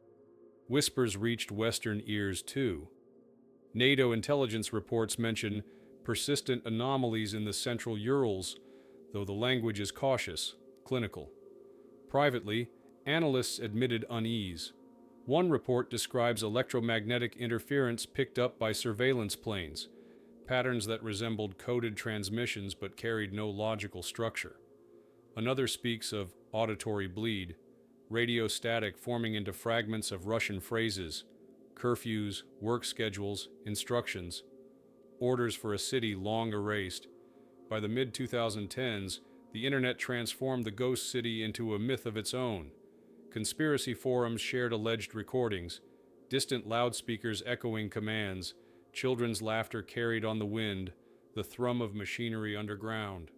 Whispers reached Western ears too. NATO intelligence reports mention persistent anomalies in the central Urals, though the language is cautious, clinical. Privately, analysts admitted unease. One report describes electromagnetic interference picked up by surveillance planes, patterns that resembled coded transmissions but carried no logical structure. Another speaks of auditory bleed, radio static forming into fragments of Russian phrases, curfews, work schedules, instructions, orders for a city long erased. By the mid-2010s, the internet transformed the ghost city into a myth of its own. Conspiracy forums shared alleged recordings, distant loudspeakers echoing commands, children's laughter carried on the wind, the thrum of machinery underground.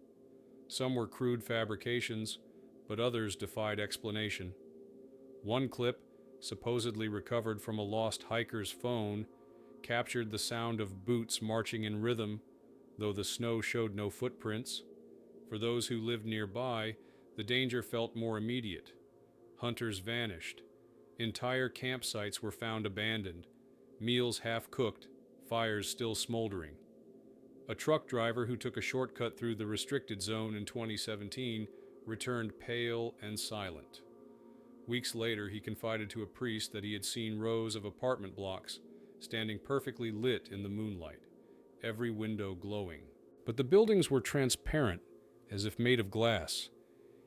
Some were crude fabrications, but others defied explanation. One clip, supposedly recovered from a lost hiker's phone, captured the sound of boots marching in rhythm, though the snow showed no footprints. For those who lived nearby, the danger felt more immediate. Hunters vanished. Entire campsites were found abandoned, meals half-cooked, fires still smoldering. A truck driver who took a shortcut through the restricted zone in 2017 returned pale and silent. Weeks later, he confided to a priest that he had seen rows of apartment blocks standing perfectly lit in the moonlight, every window glowing. But the buildings were transparent, as if made of glass.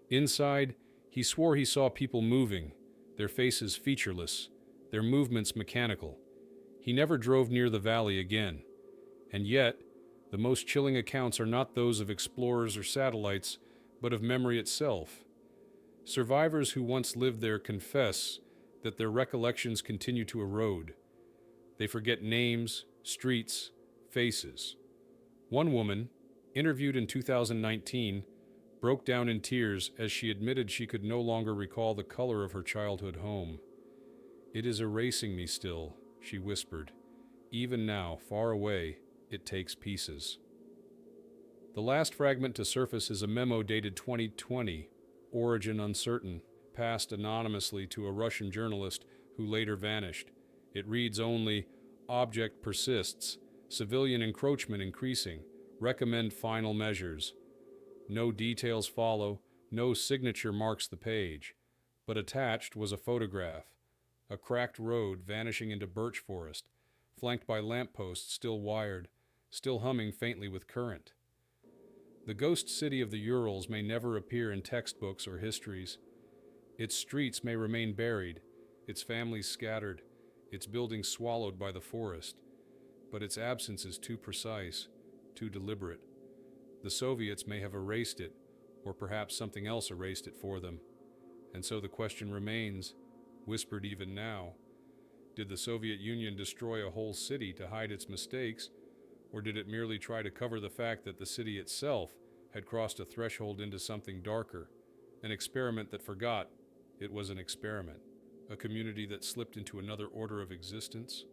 Inside, he swore he saw people moving, their faces featureless, their movements mechanical. He never drove near the valley again. And yet, the most chilling accounts are not those of explorers or satellites, but of memory itself. Survivors who once lived there confess that their recollections continue to erode. They forget names, streets, faces. One woman, interviewed in 2019, broke down in tears as she admitted she could no longer recall the color of her childhood home. "It is erasing me still," she whispered. "Even now, far away, it takes pieces." The last fragment to surface is a memo dated 2020, origin uncertain, passed anonymously to a Russian journalist who later vanished. It reads only, "Object persists, civilian encroachment increasing, recommend final measures." No details follow, no signature marks the page, but attached was a photograph, a cracked road vanishing into birch forest, flanked by lampposts still wired, still humming faintly with current. The ghost city of the Urals may never appear in textbooks or histories. Its streets may remain buried, its families scattered, its buildings swallowed by the forest, but its absence is too precise, too deliberate. The Soviets may have erased it, or perhaps something else erased it for them. And so the question remains, whispered even now, did the Soviet Union destroy a whole city to hide its mistakes, or did it merely try to cover the fact that the city itself had crossed a threshold into something darker, an experiment that forgot it was an experiment, a community that slipped into another order of existence?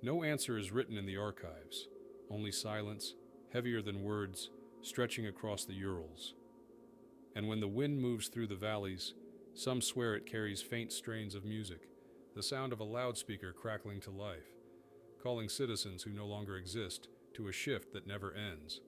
No answer is written in the archives, only silence, heavier than words, stretching across the Urals. And when the wind moves through the valleys, some swear it carries faint strains of music, the sound of a loudspeaker crackling to life, calling citizens who no longer exist to a shift that never ends.